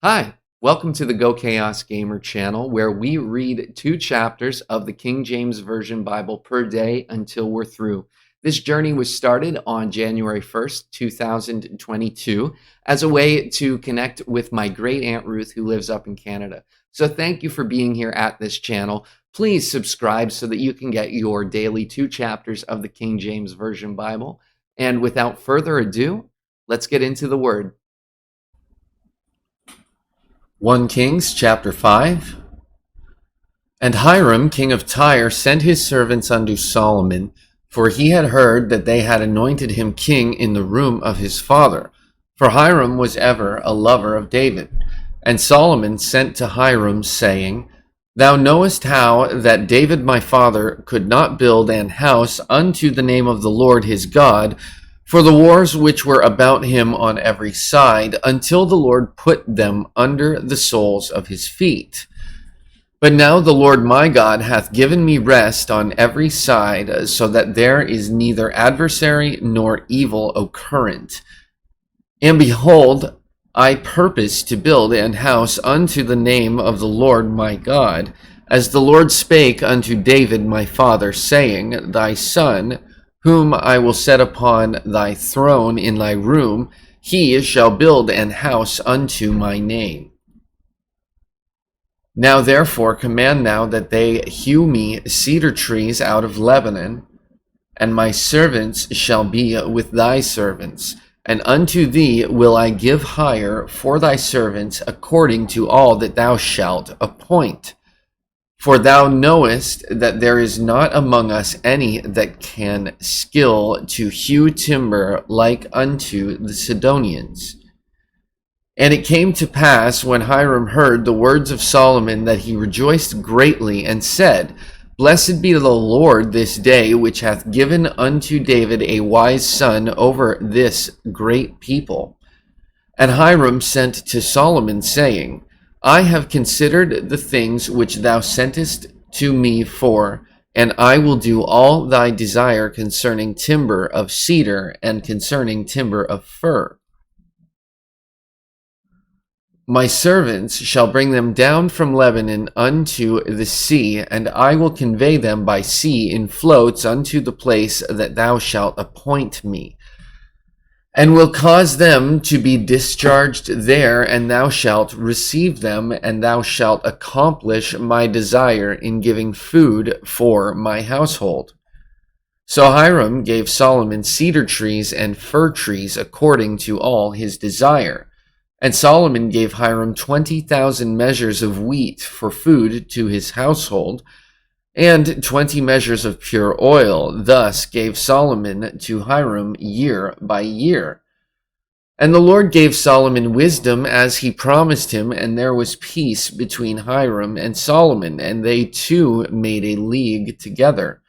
Hi, welcome to the GoChaosGamer channel, where we read 2 chapters of the King James Version Bible per day until we're through. This journey was started on January 1st, 2022, as a way to connect with my great Aunt Ruth, who lives up in Canada. So thank you for being here at this channel. Please subscribe so that you can get your daily 2 chapters of the King James Version Bible. And without further ado, let's get into the Word. 1 Kings chapter 5. And Hiram king of Tyre sent his servants unto Solomon, for he had heard that they had anointed him king in the room of his father. For Hiram was ever a lover of David. And Solomon sent to Hiram, saying, Thou knowest how that David my father could not build an house unto the name of the Lord his God, for the wars which were about him on every side, until the Lord put them under the soles of his feet. But now the Lord my God hath given me rest on every side, so that there is neither adversary nor evil occurrent. And behold, I purpose to build an house unto the name of the Lord my God, as the Lord spake unto David my father, saying, Thy son, whom I will set upon thy throne in thy room, he shall build an house unto my name. Now therefore command thou that they hew me cedar trees out of Lebanon, and my servants shall be with thy servants, and unto thee will I give hire for thy servants according to all that thou shalt appoint. For thou knowest that there is not among us any that can skill to hew timber like unto the Sidonians. And it came to pass, when Hiram heard the words of Solomon, that he rejoiced greatly, and said, Blessed be the Lord this day, which hath given unto David a wise son over this great people. And Hiram sent to Solomon, saying, I have considered the things which thou sentest to me for, and I will do all thy desire concerning timber of cedar and concerning timber of fir. My servants shall bring them down from Lebanon unto the sea, and I will convey them by sea in floats unto the place that thou shalt appoint me, and will cause them to be discharged there, and thou shalt receive them, and thou shalt accomplish my desire in giving food for my household. So Hiram gave Solomon cedar trees and fir trees according to all his desire. And Solomon gave Hiram 20,000 measures of wheat for food to his household, and 20 measures of pure oil. Thus gave Solomon to Hiram year by year. And the Lord gave Solomon wisdom as he promised him, and there was peace between Hiram and Solomon, and they two made a league together.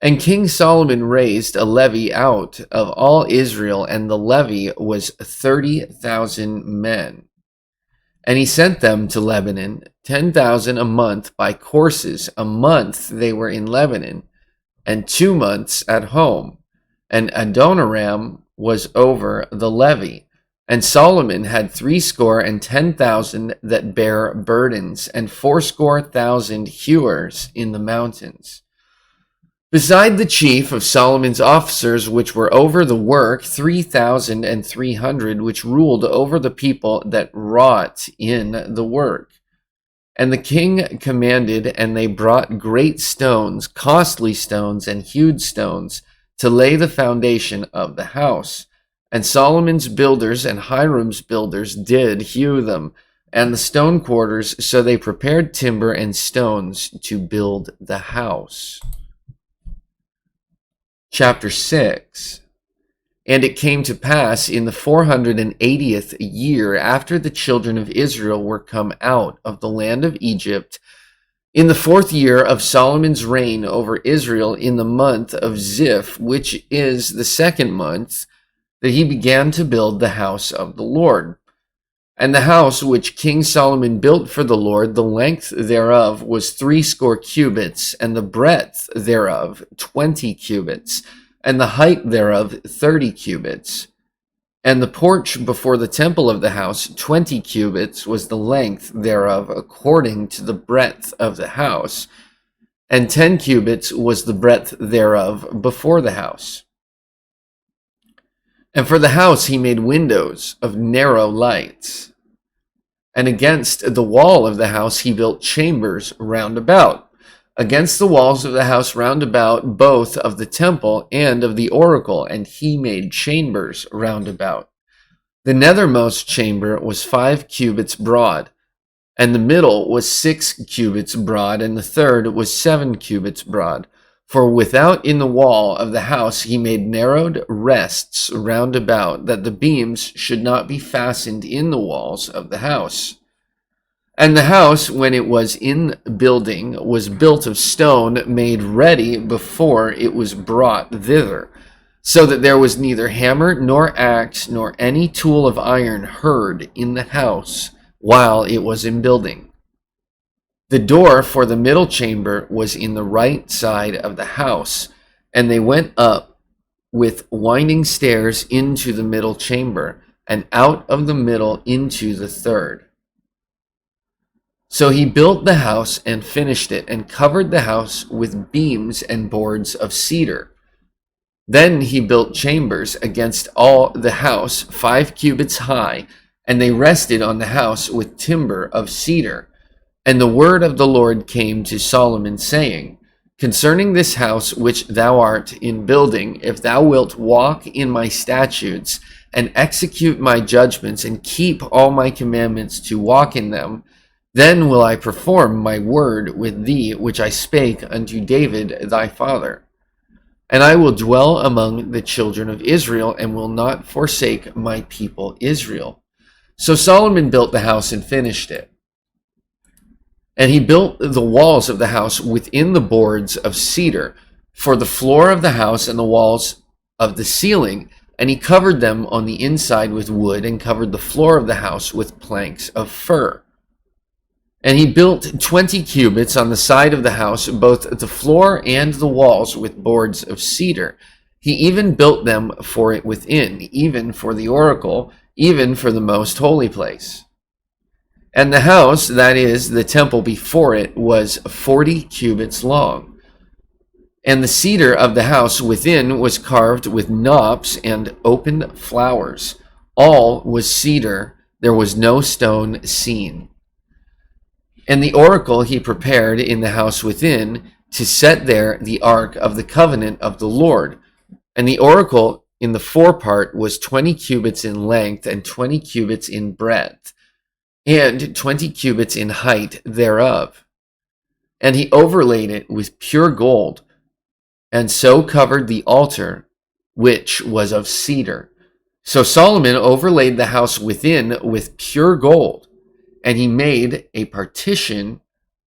And King Solomon raised a levy out of all Israel, and the levy was 30,000 men. And he sent them to Lebanon, 10,000 a month by courses. A month they were in Lebanon, and 2 months at home. And Adoniram was over the levy. And Solomon had 70,000 that bare burdens, and 80,000 hewers in the mountains. Beside the chief of Solomon's officers, which were over the work, 3,300, which ruled over the people that wrought in the work. And the king commanded, and they brought great stones, costly stones, and hewed stones, to lay the foundation of the house. And Solomon's builders and Hiram's builders did hew them, and the stone quarters, so they prepared timber and stones to build the house. Chapter 6. And it came to pass in the 480th year, after the children of Israel were come out of the land of Egypt, in the 4th year of Solomon's reign over Israel, in the month of Ziph, which is the 2nd month, that he began to build the house of the Lord. And the house which King Solomon built for the Lord, the length thereof was 80 cubits, and the breadth thereof 20 cubits, and the height thereof 30 cubits. And the porch before the temple of the house, 20 cubits was the length thereof according to the breadth of the house, and 10 cubits was the breadth thereof before the house. And for the house he made windows of narrow lights. And against the wall of the house he built chambers round about, against the walls of the house round about, both of the temple and of the oracle, and he made chambers round about. The nethermost chamber was 5 cubits broad, and the middle was 6 cubits broad, and the third was 7 cubits broad. For without in the wall of the house he made narrowed rests round about, that the beams should not be fastened in the walls of the house. And the house, when it was in building, was built of stone made ready before it was brought thither, so that there was neither hammer nor axe nor any tool of iron heard in the house while it was in building. The door for the middle chamber was in the right side of the house, and they went up with winding stairs into the middle chamber, and out of the middle into the third. So he built the house and finished it, and covered the house with beams and boards of cedar. Then he built chambers against all the house 5 cubits high, and they rested on the house with timber of cedar. And the word of the Lord came to Solomon, saying, Concerning this house which thou art in building, if thou wilt walk in my statutes, and execute my judgments, and keep all my commandments to walk in them, then will I perform my word with thee, which I spake unto David thy father. And I will dwell among the children of Israel, and will not forsake my people Israel. So Solomon built the house and finished it. And he built the walls of the house within the boards of cedar, for the floor of the house and the walls of the ceiling, and he covered them on the inside with wood, and covered the floor of the house with planks of fir. And he built 20 cubits on the side of the house, both the floor and the walls with boards of cedar. He even built them for it within, even for the oracle, even for the most holy place. And the house, that is, the temple before it, was 40 cubits long. And the cedar of the house within was carved with knops and open flowers. All was cedar, there was no stone seen. And the oracle he prepared in the house within, to set there the ark of the covenant of the Lord. And the oracle in the forepart was 20 cubits in length, and 20 cubits in breadth, and 20 cubits in height thereof. And he overlaid it with pure gold, and so covered the altar, which was of cedar. So Solomon overlaid the house within with pure gold, and he made a partition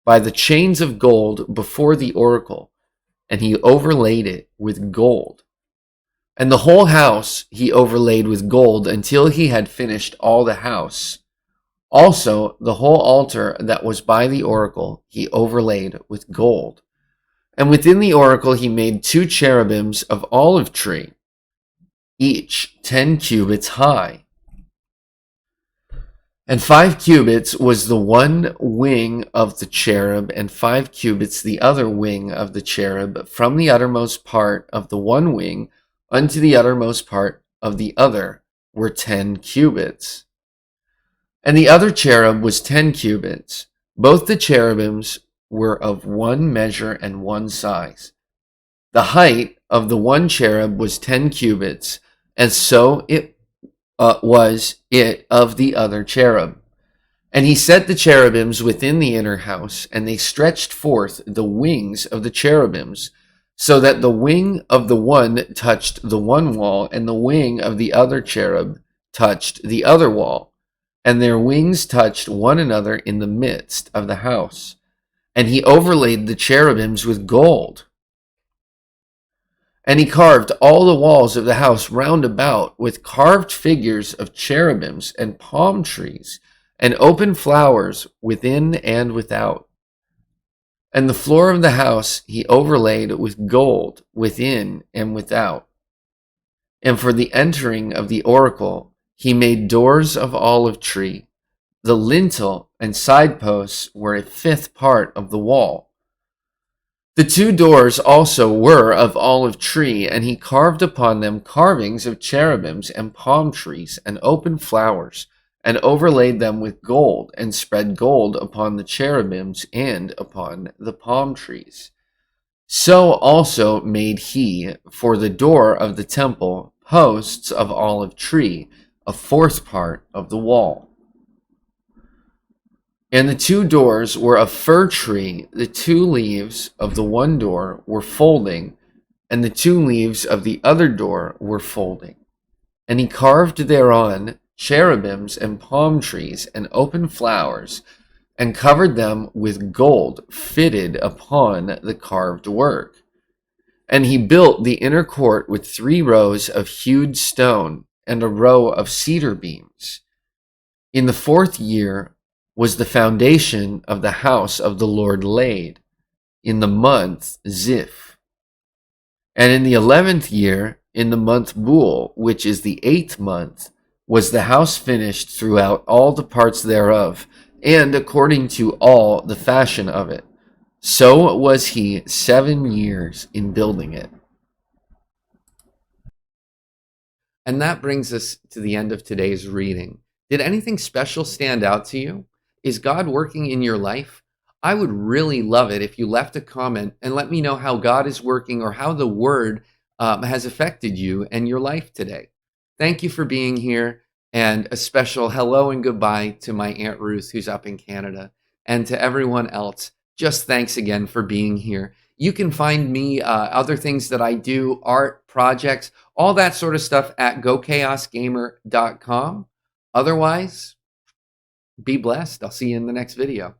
by the chains of gold before the oracle, and he overlaid it with gold. And the whole house he overlaid with gold until he had finished all the house. Also, the whole altar that was by the oracle he overlaid with gold. And within the oracle he made 2 cherubims of olive tree, each 10 cubits high. And 5 cubits was the one wing of the cherub, and 5 cubits the other wing of the cherub, from the uttermost part of the one wing unto the uttermost part of the other were 10 cubits. And the other cherub was 10 cubits. Both the cherubims were of one measure and one size. The height of the one cherub was 10 cubits, and so it was it of the other cherub. And he set the cherubims within the inner house, and they stretched forth the wings of the cherubims, so that the wing of the one touched the one wall, and the wing of the other cherub touched the other wall. And their wings touched one another in the midst of the house. And he overlaid the cherubims with gold. And he carved all the walls of the house round about with carved figures of cherubims and palm trees and open flowers within and without. And the floor of the house he overlaid with gold within and without. And for the entering of the oracle, he made doors of olive tree. The lintel and side posts were a fifth part of the wall. The two doors also were of olive tree, and he carved upon them carvings of cherubims and palm trees and open flowers, and overlaid them with gold, and spread gold upon the cherubims and upon the palm trees. So also made he for the door of the temple posts of olive tree, a fourth part of the wall. And the two doors were of fir tree. The two leaves of the one door were folding, and the two leaves of the other door were folding. And he carved thereon cherubims and palm trees and open flowers, and covered them with gold fitted upon the carved work. And he built the inner court with 3 rows of hewed stone and a row of cedar beams. In the 4th year was the foundation of the house of the Lord laid, in the month Ziph. And in the 11th year, in the month Bul, which is the 8th month, was the house finished throughout all the parts thereof, and according to all the fashion of it. So was he 7 years in building it. And that brings us to the end of today's reading. Did anything special stand out to you? Is God working in your life? I would really love it if you left a comment and let me know how God is working or how the Word has affected you and your life today. Thank you for being here, and a special hello and goodbye to my Aunt Ruth, who's up in Canada, and to everyone else. Just thanks again for being here. You can find me, other things that I do, art, projects, all that sort of stuff at GoChaosGamer.com. Otherwise, be blessed. I'll see you in the next video.